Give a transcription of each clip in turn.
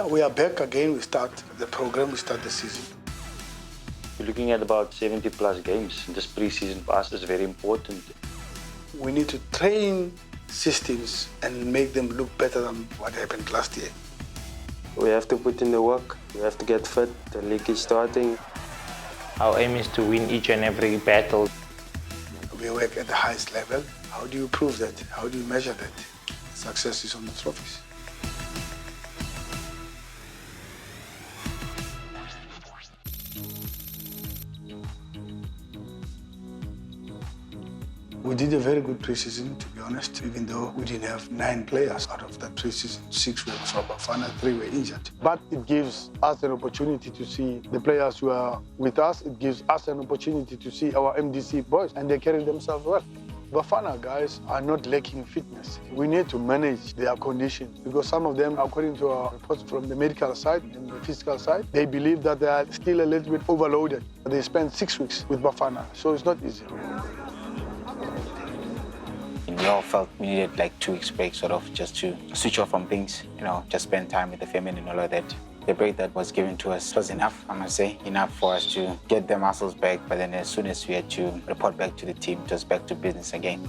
Yeah, we are back again. We start the program, we start the season. We're looking at about 70 plus games. This pre-season for us is very important. We need to train systems and make them look better than what happened last year. We have to put in the work. We have to get fit. The league is starting. Our aim is to win each and every battle. We work at the highest level. How do you prove that? How do you measure that? Success is on the trophies. We did a very good preseason, to be honest, even though we didn't have 9 players out of that preseason. 6 were from Bafana, 3 were injured. But it gives us an opportunity to see the players who are with us. It gives us an opportunity to see our MDC boys, and they carry themselves well. Bafana guys are not lacking fitness. We need to manage their conditions because some of them, according to our reports from the medical side and the physical side, they believe that they are still a little bit overloaded. They spent 6 weeks with Bafana, so it's not easy. We all felt we needed like 2 weeks break, sort of, just to switch off from things, just spend time with the family and all of that. The break that was given to us was enough, I must say, enough for us to get the muscles back. But then as soon as we had to report back to the team, just back to business again.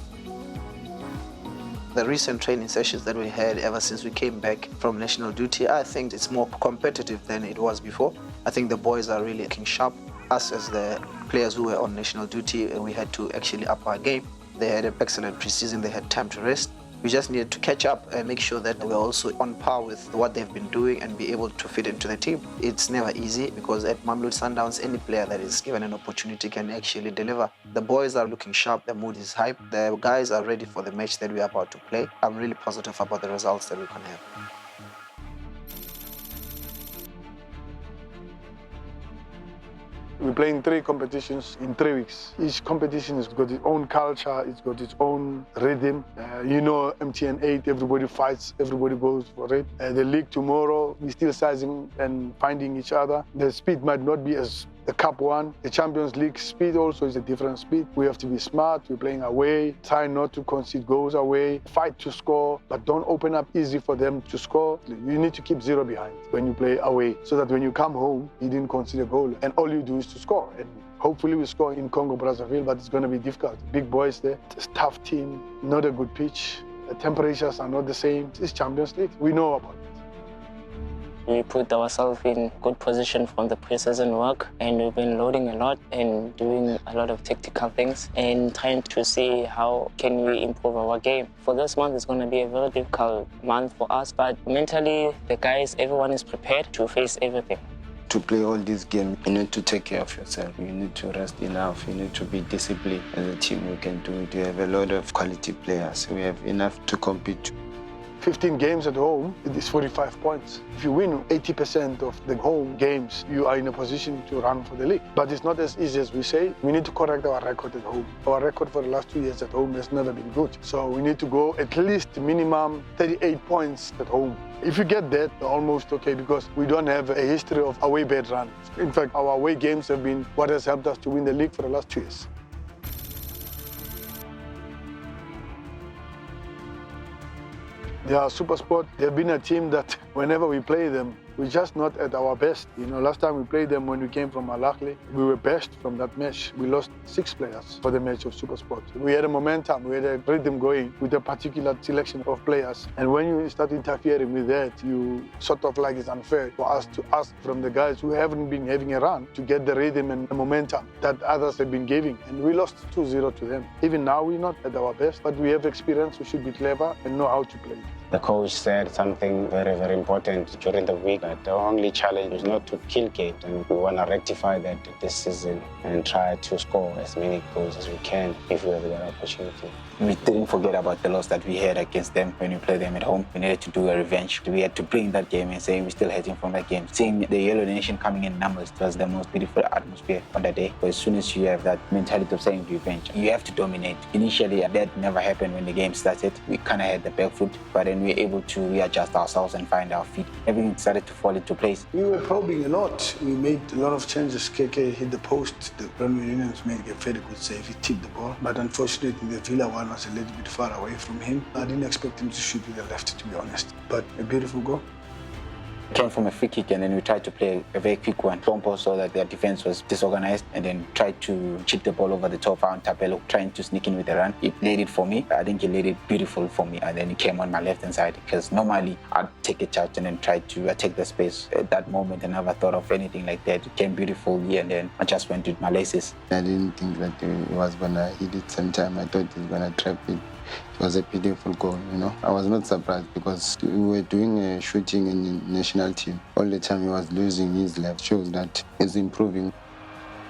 The recent training sessions that we had ever since we came back from national duty, I think it's more competitive than it was before. I think the boys are really looking sharp. Us as the players who were on national duty, we had to actually up our game. They had an excellent preseason, they had time to rest. We just needed to catch up and make sure that we're also on par with what they've been doing and be able to fit into the team. It's never easy because at Mamelodi Sundowns, any player that is given an opportunity can actually deliver. The boys are looking sharp, the mood is hype, the guys are ready for the match that we're about to play. I'm really positive about the results that we can have. We're playing 3 competitions in 3 weeks. Each competition has got its own culture, it's got its own rhythm. MTN 8, everybody fights, everybody goes for it. The league tomorrow, we're still sizing and finding each other. The speed might not be as the Cup one. The Champions League speed also is a different speed. We have to be smart, we're playing away, try not to concede goals away, fight to score, but don't open up easy for them to score. You need to keep 0 behind when you play away, so that when you come home, you didn't concede a goal, and all you do is to score. And hopefully we score in Congo-Brazzaville, but it's going to be difficult. Big boys there, it's a tough team, not a good pitch. The temperatures are not the same. It's Champions League, we know about it. We put ourselves in good position from the preseason work, and we've been loading a lot and doing a lot of tactical things and trying to see how can we improve our game. For this month, it's going to be a very difficult month for us, but mentally, the guys, everyone is prepared to face everything. To play all these games, you need to take care of yourself. You need to rest enough. You need to be disciplined. As a team, we can do it. We have a lot of quality players. We have enough to compete. 15 games at home, it is 45 points. If you win 80% of the home games, you are in a position to run for the league. But it's not as easy as we say. We need to correct our record at home. Our record for the last 2 years at home has never been good. So we need to go at least minimum 38 points at home. If you get that, almost okay, because we don't have a history of away bad runs. In fact, our away games have been what has helped us to win the league for the last 2 years. They are Supersport. They've been a team that whenever we play them, we're just not at our best. Last time we played them when we came from Al Ahly, we were best from that match. We lost 6 players for the match of Supersport. We had a momentum, we had a rhythm going with a particular selection of players. And when you start interfering with that, you sort of like it's unfair for us to ask from the guys who haven't been having a run to get the rhythm and the momentum that others have been giving. And we lost 2-0 to them. Even now, we're not at our best, but we have experience, we should be clever and know how to play. The coach said something very, very important during the week, that the only challenge is not to kill Kate, and we want to rectify that this season and try to score as many goals as we can if we have that opportunity. We didn't forget about the loss that we had against them when we played them at home. We needed to do a revenge. We had to bring that game and say we're still heading from that game. Seeing the Yellow Nation coming in numbers was the most beautiful atmosphere on the day. But as soon as you have that mentality of saying revenge, you have to dominate. Initially, that never happened when the game started. We kind of had the back foot, but then we were able to readjust ourselves and find our feet. Everything started to fall into place. We were probing a lot. We made a lot of changes. KK hit the post. The Premier Unions made a very good save. He tipped the ball. But unfortunately, the Villa one was a little bit far away from him. I didn't expect him to shoot with the left, to be honest. But a beautiful goal. Came from a free kick and then we tried to play a very quick one. Pompo saw that their defense was disorganized and then tried to chip the ball over the top, found Tapelo trying to sneak in with a run. He played it for me. I think he laid it beautiful for me, and then he came on my left-hand side because normally I'd take a charge and then try to attack the space. At that moment, I never thought of anything like that. It came beautifully and then I just went with my laces. I didn't think that he was going to hit it same time. I thought he was going to trap it. It was a beautiful goal, you know. I was not surprised because we were doing a shooting in the national team. All the time he was losing his left. Shows that he's improving.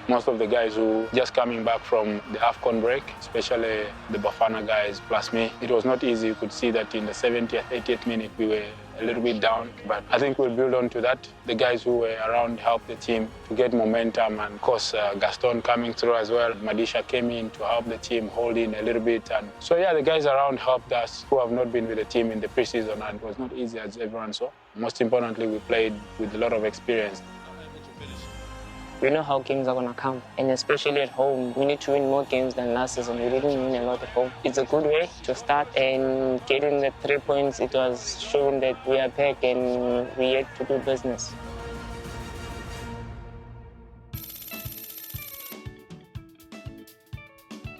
Most of the guys who just coming back from the AFCON break, especially the Bafana guys plus me, it was not easy. You could see that in the 70th, 80th minute we were a little bit down, but I think we'll build on to that. The guys who were around helped the team to get momentum, and of course Gaston coming through as well. Madisha came in to help the team hold in a little bit, and so yeah, the guys around helped us who have not been with the team in the preseason, and it was not easy as everyone saw. Most importantly, we played with a lot of experience. We know how games are going to come, and especially at home, we need to win more games than last season. We didn't win a lot at home. It's a good way to start, and getting the 3 points, it was showing that we are back and we had to do business.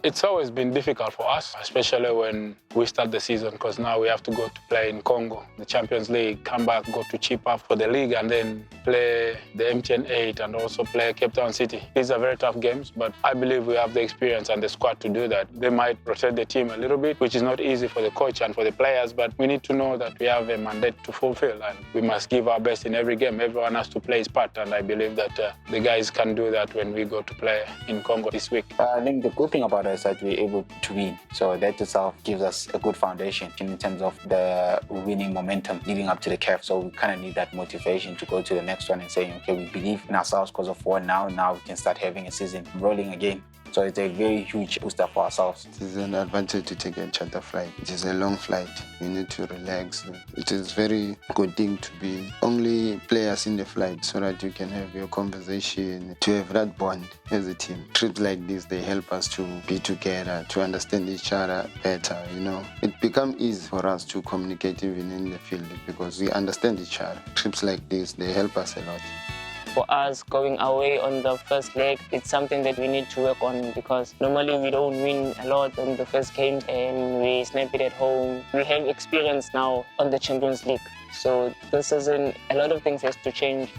It's always been difficult for us, especially when we start the season, because now we have to go to play in Congo, the Champions League, come back, go to Chipa for the league, and then play the MTN 8 and also play Cape Town City. These are very tough games, but I believe we have the experience and the squad to do that. They might rotate the team a little bit, which is not easy for the coach and for the players, but we need to know that we have a mandate to fulfill, and we must give our best in every game. Everyone has to play his part, and I believe that the guys can do that when we go to play in Congo this week. I think the good thing about it is that we're able to win. So that itself gives us a good foundation in terms of the winning momentum leading up to the CAF. So we kind of need that motivation to go to the next one and say, okay, we believe in ourselves because of what now we can start having a season rolling again. So it's a very huge booster for ourselves. It is an advantage to take a charter flight. It is a long flight. You need to relax. It is very good thing to be only players in the flight so that you can have your conversation, to have that bond as a team. Trips like this, they help us to be together, to understand each other better, you know. It becomes easy for us to communicate even in the field because we understand each other. Trips like this, they help us a lot. For us, going away on the first leg, it's something that we need to work on because normally we don't win a lot on the first game and we snap it at home. We have experience now on the Champions League. So this season, a lot of things has to change.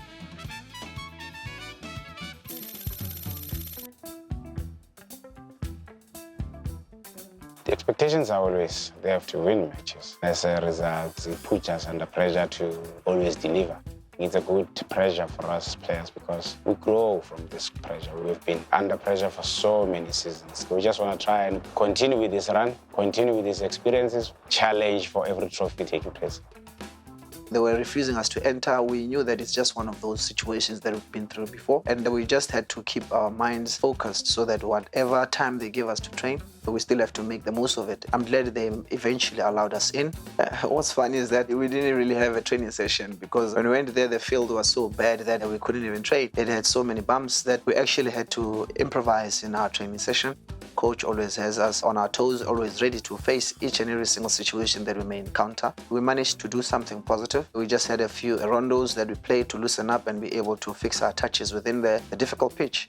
The expectations are always they have to win matches. As a result, it puts us under pressure to always deliver. It's a good pressure for us players because we grow from this pressure. We've been under pressure for so many seasons. We just want to try and continue with this run, continue with these experiences, challenge for every trophy taking place. They were refusing us to enter. We knew that it's just one of those situations that we've been through before, and we just had to keep our minds focused so that whatever time they give us to train, we still have to make the most of it. I'm glad they eventually allowed us in. What's funny is that we didn't really have a training session because when we went there, the field was so bad that we couldn't even train. It had so many bumps that we actually had to improvise in our training session. Coach always has us on our toes, always ready to face each and every single situation that we may encounter. We managed to do something positive. We just had a few rondos that we played to loosen up and be able to fix our touches within the difficult pitch.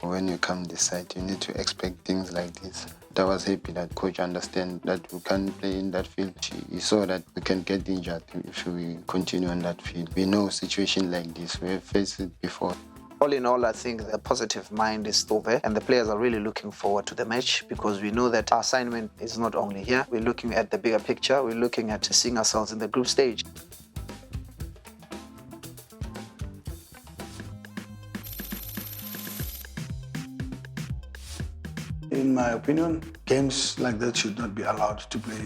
When you come this side, you need to expect things like this. I was happy that coach understands that we can't play in that field. He saw that we can get injured if we continue on that field. We know situations like this. We have faced it before. All in all, I think the positive mind is still there and the players are really looking forward to the match because we know that our assignment is not only here. We're looking at the bigger picture. We're looking at seeing ourselves in the group stage. In my opinion, games like that should not be allowed to play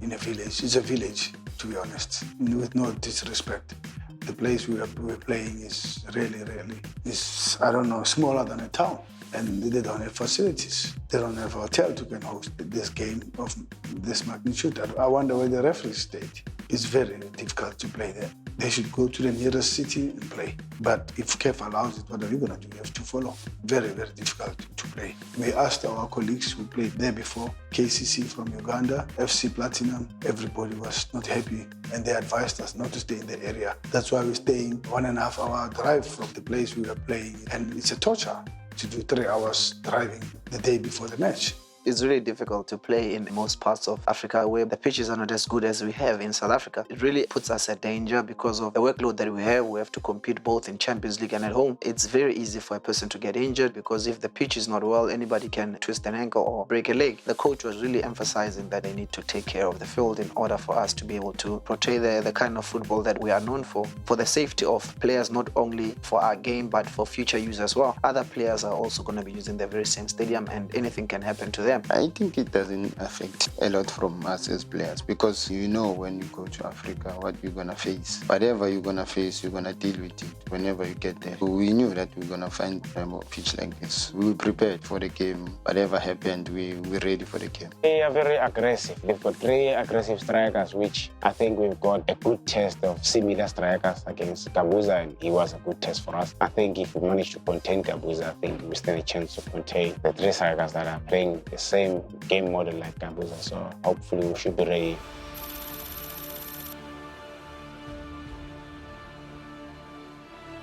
in a village. It's a village, to be honest, with no disrespect. The place we're playing is really, I don't know, smaller than a town. And they don't have facilities. They don't have a hotel to can host this game of this magnitude. I wonder where the referees stayed. It's very difficult to play there. They should go to the nearest city and play. But if CAF allows it, what are you going to do? You have to follow. Very, very difficult to play. play. We asked our colleagues who played there before, KCC from Uganda, FC Platinum, everybody was not happy and they advised us not to stay in the area. That's why we're staying 1.5 hour drive from the place we were playing, and it's a torture to do 3 hours driving the day before the match. It's really difficult to play in most parts of Africa where the pitches are not as good as we have in South Africa. It really puts us at danger because of the workload that we have. We have to compete both in Champions League and at home. It's very easy for a person to get injured because if the pitch is not well, anybody can twist an ankle or break a leg. The coach was really emphasizing that they need to take care of the field in order for us to be able to portray the kind of football that we are known for the safety of players, not only for our game, but for future use as well. Other players are also going to be using the very same stadium and anything can happen to them. I think it doesn't affect a lot from us as players because you know when you go to Africa what you're going to face. Whatever you're going to face, you're going to deal with it whenever you get there. So we knew that we're going to find a pitch like this. We were prepared for the game. Whatever happened, we're ready for the game. They are very aggressive. They've got 3 aggressive strikers, which I think we've got a good test of similar strikers against Gabuza, and he was a good test for us. I think if we manage to contain Gabuza, I think we stand a chance to contain the 3 strikers that are playing the same game model like Gabuza, so hopefully we should be ready.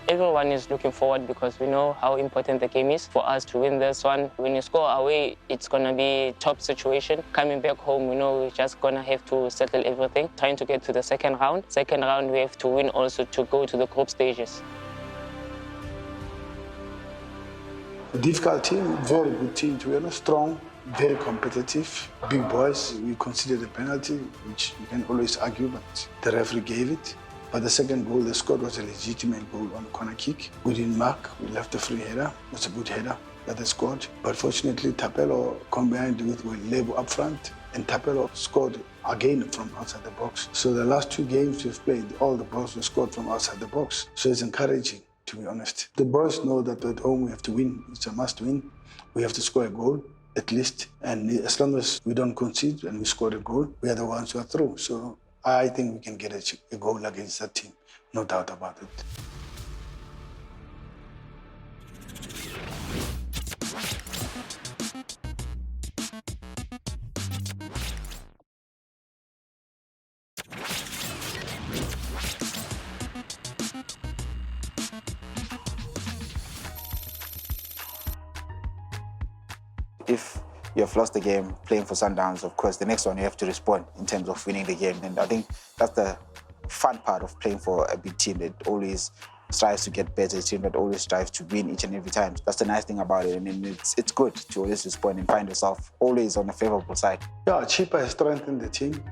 Everyone is looking forward because we know how important the game is for us to win this one. When you score away, it's going to be a top situation. Coming back home, we know we're just going to have to settle everything. Trying to get to the second round. Second round, we have to win also to go to the group stages. A difficult team, very good team to be honest, strong, very competitive, big boys. We considered a penalty, which you can always argue, but the referee gave it. But the second goal they scored was a legitimate goal on a corner kick. We didn't mark, we left a free header. It was a good header that they scored. But fortunately, Tapelo combined with Lebo up front, and Tapelo scored again from outside the box. So the last 2 games we've played, all the balls were scored from outside the box. So it's encouraging, to be honest. The boys know that at home we have to win. It's a must win. We have to score a goal, at least. And as long as we don't concede and we score a goal, we are the ones who are through. So I think we can get a goal against that team, no doubt about it. If you have lost the game playing for Sundowns, of course, the next one you have to respond in terms of winning the game. And I think that's the fun part of playing for a big team that always strives to get better, a team that always strives to win each and every time. That's the nice thing about it. I mean, it's good to always respond and find yourself always on the favorable side. Yeah, Chipa has strengthened the team.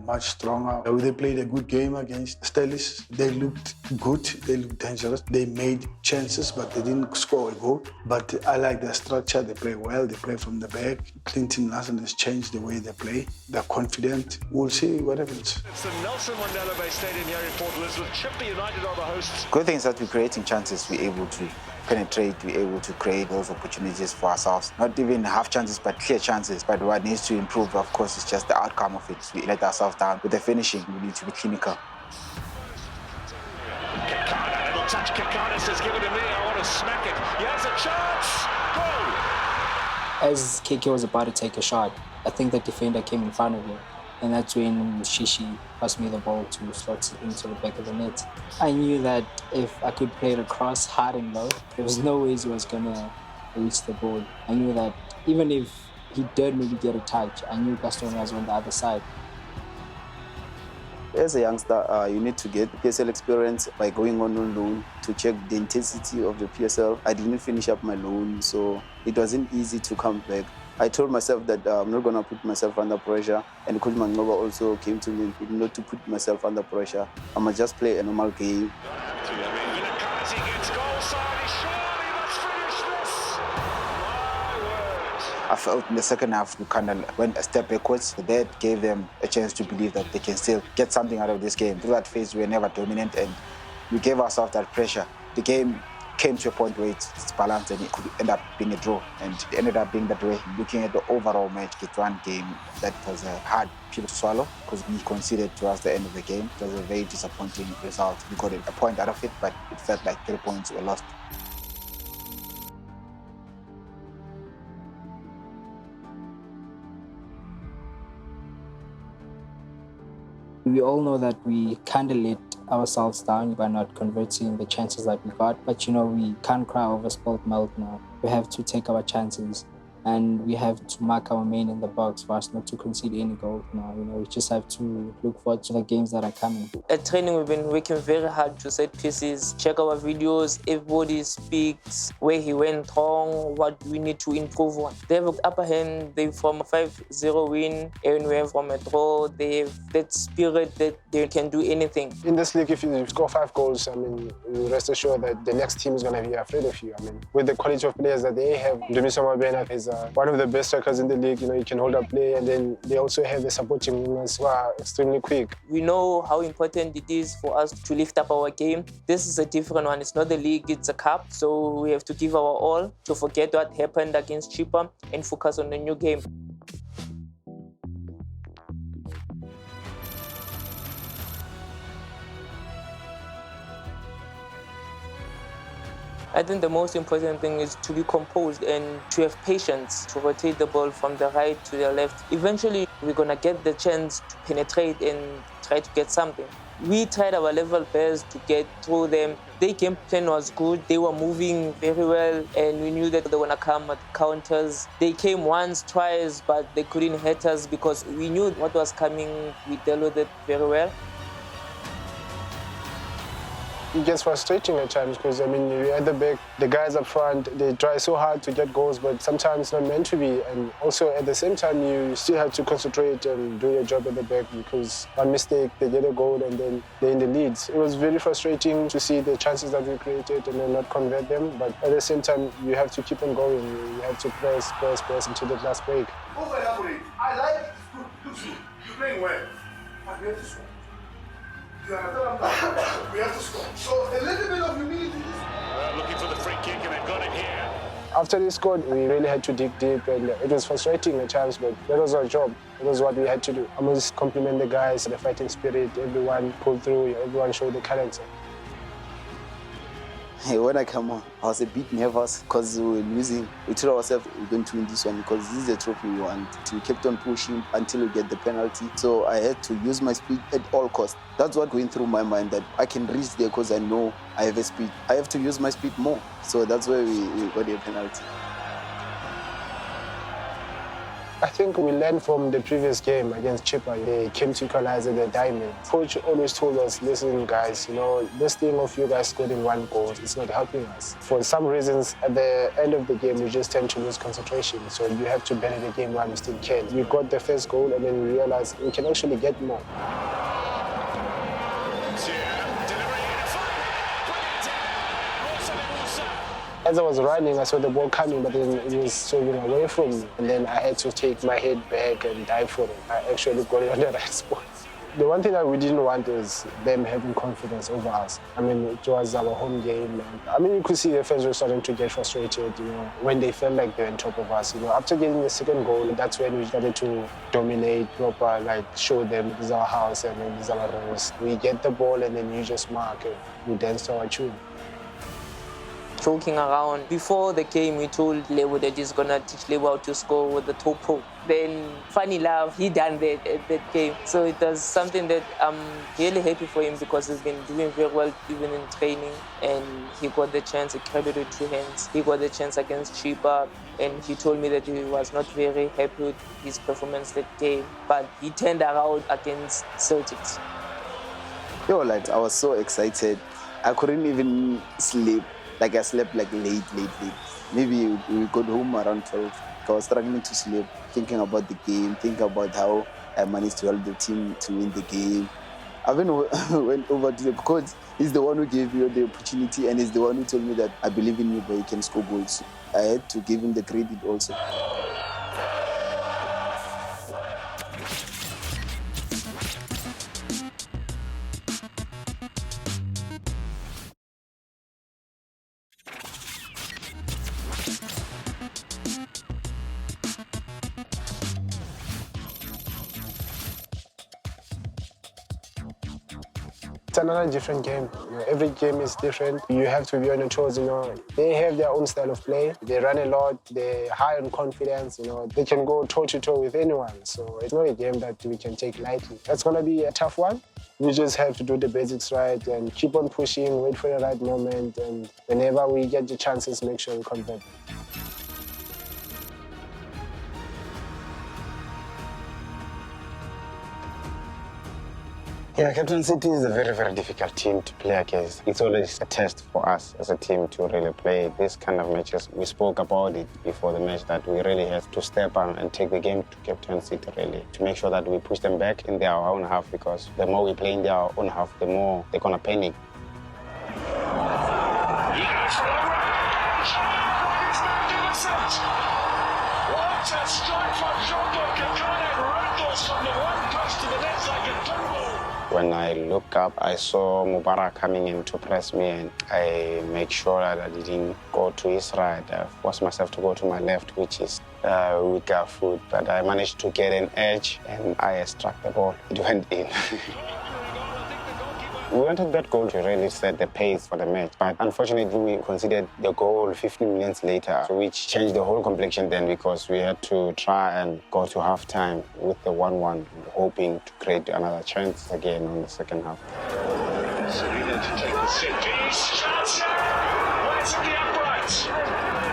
Much stronger. They played a good game against Stellis. They looked good, they looked dangerous. They made chances, but they didn't score a goal. But I like their structure. They play well, they play from the back. Clinton Larson has changed the way they play. They're confident. We'll see what happens. It's the Nelson Mandela Bay Stadium here in Port Elizabeth. Chippa United are the hosts. Good thing is that we're creating chances, we're able to penetrate, we're able to create those opportunities for ourselves. Not even half chances, but clear chances. But what needs to improve, of course, is just the outcome of it. We let ourselves down. With the finishing, we need to be clinical. Kekana, little touch. Kekana says, give it to me, I want to smack it. He has a chance. Goal! As KK was about to take a shot, I think the defender came in front of him. And that's when Shishi passed me the ball to slot it into the back of the net. I knew that if I could play it across hard and low, there was no ways he was going to reach the ball. I knew that even if he did maybe get a touch, I knew Gaston was on the other side. As a youngster, you need to get PSL experience by going on loan to check the intensity of the PSL. I didn't finish up my loan, so it wasn't easy to come back. I told myself that I'm not going to put myself under pressure, and Coach Mangoba also came to me not to put myself under pressure. I must just play a normal game. I felt in the second half we kind of went a step backwards. That gave them a chance to believe that they can still get something out of this game. Through that phase, we were never dominant, and we gave ourselves that pressure. The game came to a point where it's balanced and it could end up being a draw, and it ended up being that way. Looking at the overall match, it's one game that was a hard pill to swallow because we conceded towards the end of the game. It was a very disappointing result. We got a point out of it, but it felt like 3 points were lost. We all know that we kind of let ourselves down by not converting the chances that we got. But, we can't cry over spilled milk now. We have to take our chances. And we have to mark our man in the box for us not to concede any goals now. We just have to look forward to the games that are coming. At training, we've been working very hard to set pieces, check our videos, everybody speaks where he went wrong, what we need to improve on. They have an upper hand, they from a 5-0 win, and we have from a draw. They have that spirit that they can do anything. In this league, if you score 5 goals, you rest assured that the next team is going to be afraid of you. With the quality of players that they have, Dumiso Mabena is one of the best strikers in the league. He can hold up play, and then they also have the supporting wingers who are extremely quick. We know how important it is for us to lift up our game. This is a different one. It's not the league, it's a cup. So we have to give our all to forget what happened against Chippa and focus on the new game. I think the most important thing is to be composed and to have patience, to rotate the ball from the right to the left. Eventually, we're going to get the chance to penetrate and try to get something. We tried our level best to get through them. Their game plan was good. They were moving very well, and we knew that they were going to come at counters. They came once, twice, but they couldn't hit us because we knew what was coming. We dealt with it very well. It gets frustrating at times because, you're at the back, the guys up front, they try so hard to get goals, but sometimes it's not meant to be. And also, at the same time, you still have to concentrate and do your job at the back because one mistake, they get a goal and then they're in the leads. It was very frustrating to see the chances that we created and then not convert them. But at the same time, you have to keep on going. You have to press until the last break. Over elaborate. I like it. It's good. You're playing well. But we have to score. We have to score. So a little bit of humility. Looking for the free kick, and they've got it here. After they scored, we really had to dig deep, and it was frustrating at times, but that was our job. It was what we had to do. I must compliment the guys, the fighting spirit, everyone pulled through, everyone showed the character. When I come on, I was a bit nervous because we were losing. We told ourselves we're going to win this one because this is the trophy we want. We kept on pushing until we get the penalty. So I had to use my speed at all costs. That's what going through my mind, that I can reach there because I know I have a speed. I have to use my speed more. So that's why we got a penalty. I think we learned from the previous game against Chippa. They came to equalize at the diamond. Coach always told us, listen guys, this thing of you guys scoring 1 goal, it's not helping us. For some reasons, at the end of the game, we just tend to lose concentration. So you have to battle the game while we still can. We got the first goal and then we realized we can actually get more. As I was running, I saw the ball coming, but then it was swerving away from me. And then I had to take my head back and dive for it. I actually got it on the right spot. The one thing that we didn't want is them having confidence over us. It was our home game. You could see the fans were starting to get frustrated, when they felt like they were on top of us. After getting the second goal, that's when we started to dominate, proper, show them this is our house and then this is our rules. We get the ball and then you just mark and we dance to our tune. Joking around. Before the game, we told Lebo that he's going to teach Lebo how to score with the top poke. Then, funny enough, he done that at that game. So it was something that I'm really happy for him because he's been doing very well even in training. And he got the chance, he grabbed it with 2 hands. He got the chance against Chippa. And he told me that he was not very happy with his performance that game. But he turned around against Celtics. I was so excited. I couldn't even sleep. I slept late. Maybe we got home around 12. I was struggling to sleep, thinking about the game, thinking about how I managed to help the team to win the game. I even went over to the coach. He's the one who gave me the opportunity and he's the one who told me that I believe in you, but you can score goals. I had to give him the credit also. It's another different game. Every game is different. You have to be on your toes. They have their own style of play. They run a lot. They're high on confidence. They can go toe-to-toe with anyone. So it's not a game that we can take lightly. It's going to be a tough one. We just have to do the basics right and keep on pushing, wait for the right moment, and whenever we get the chances, make sure we convert. Yeah, Captain City is a very, very difficult team to play against. It's always a test for us as a team to really play this kind of matches. We spoke about it before the match that we really have to step up and take the game to Captain City, really, to make sure that we push them back in their own half, because the more we play in their own half, the more they're going to panic. What a strike from Joko Kakane, rattles from the one post to the net like a pinball. When I look up, I saw Mubarak coming in to press me, and I make sure that I didn't go to his right. I forced myself to go to my left, which is weaker foot, but I managed to get an edge and I struck the ball. It went in. We wanted that goal to really set the pace for the match, but unfortunately we considered the goal 15 minutes later, which changed the whole complexion then, because we had to try and go to half-time with the 1-1, hoping to create another chance again on the second half. Serena to take the set piece. Chance! Where's the upright?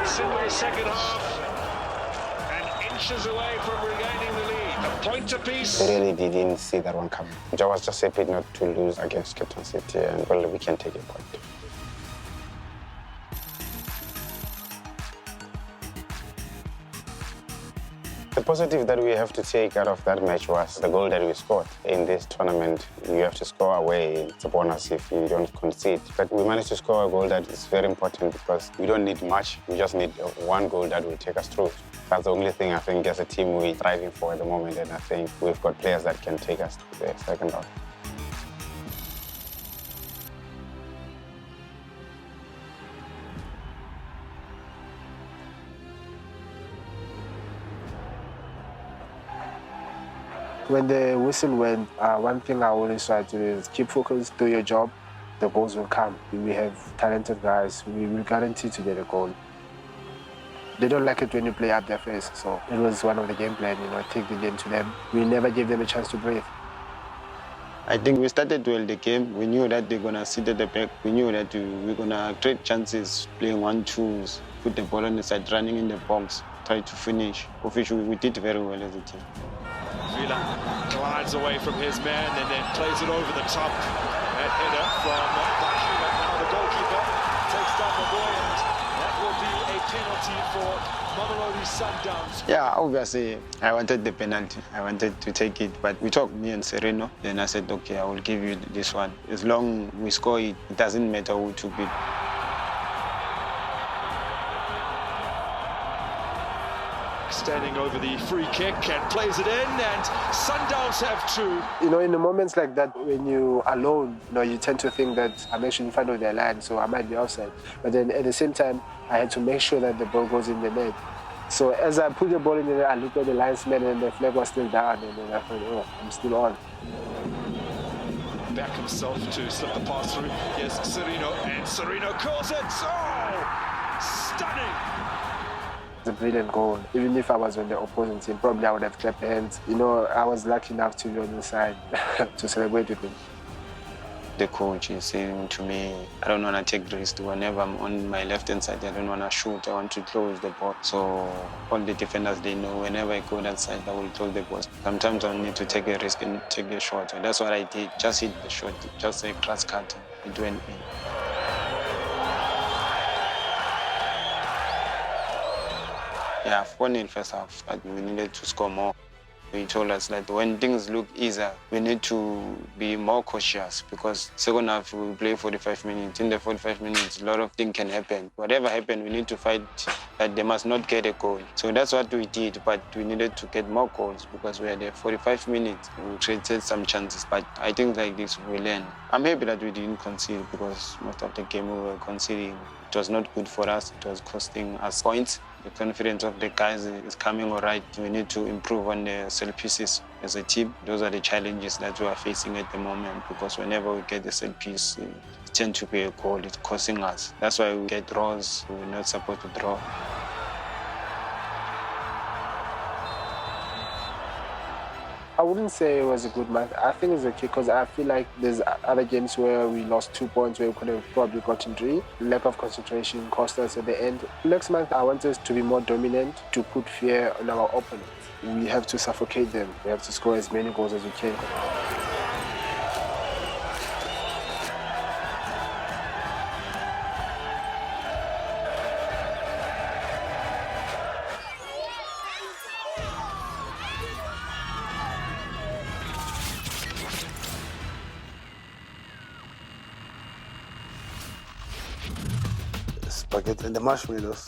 It's in the second half, and inches away from regaining the lead. A point apiece. I really didn't see that one coming. I was just happy not to lose against Captain City, and well, we can take a point. The positive that we have to take out of that match was the goal that we scored. In this tournament, you have to score away. It's a bonus if you don't concede. But we managed to score a goal that is very important, because we don't need much. We just need one goal that will take us through. That's the only thing I think as a team we're striving for at the moment, and I think we've got players that can take us to the second half. When the whistle went, one thing I always try to do is keep focused, do your job, the goals will come. We have talented guys, we will guarantee to get a goal. They don't like it when you play up their face, so it was one of the game plan, take the game to them. We never gave them a chance to breathe. I think we started well the game. We knew that they're going to sit at the back. We knew that we're going to create chances, playing 1-2s, put the ball on the side, running in the box, try to finish. Officially, we did very well as a team. Villa glides away from his man and then plays it over the top. That header from Bashi, but now the goalkeeper takes down the ball, and that will be a penalty for Mamelodi Sundowns. Yeah, obviously, I wanted the penalty. I wanted to take it, but we talked, me and Sereno. Then I said, okay, I will give you this one. As long as we score it, it doesn't matter who took it. Standing over the free kick and plays it in, and Sundowns have two. In the moments like that, when you're alone, you tend to think that I'm actually in front of their line, so I might be offside. But then at the same time, I had to make sure that the ball goes in the net. So as I put the ball in the net, I looked at the linesman and the flag was still down, and then I thought, oh, I'm still on. Back himself to slip the pass through. Yes, Sereno, and Sereno calls it. Oh, stunning. It's a brilliant goal. Even if I was on the opposing team, probably I would have clapped hands. I was lucky enough to be on the side to celebrate with him. The coach is saying to me, I don't want to take risks. Whenever I'm on my left-hand side, I don't want to shoot. I want to close the ball. So all the defenders, they know whenever I go that side, I will close the ball. Sometimes I need to take a risk and take a shot. And that's what I did. Just hit the shot, just a cross cut. It went in. Yeah, 4-0 first half, but we needed to score more. He told us that when things look easier, we need to be more cautious, because second half we play 45 minutes. In the 45 minutes, a lot of things can happen. Whatever happens, we need to fight that they must not get a goal. So that's what we did, but we needed to get more goals because we had the 45 minutes. We created some chances, but I think like this we learn. I'm happy that we didn't concede, because most of the game we were conceding. It was not good for us. It was costing us points. The confidence of the guys is coming all right. We need to improve on the set pieces as a team. Those are the challenges that we are facing at the moment, because whenever we get the set piece, it tends to be a goal. It's costing us. That's why we get draws. We're not supposed to draw. I wouldn't say it was a good month. I think it's okay because I feel like there's other games where we lost 2 points where we could have probably gotten 3. Lack of concentration cost us at the end. Next month, I want us to be more dominant, to put fear on our opponents. We have to suffocate them. We have to score as many goals as we can. Spaghetti and the marshmallows.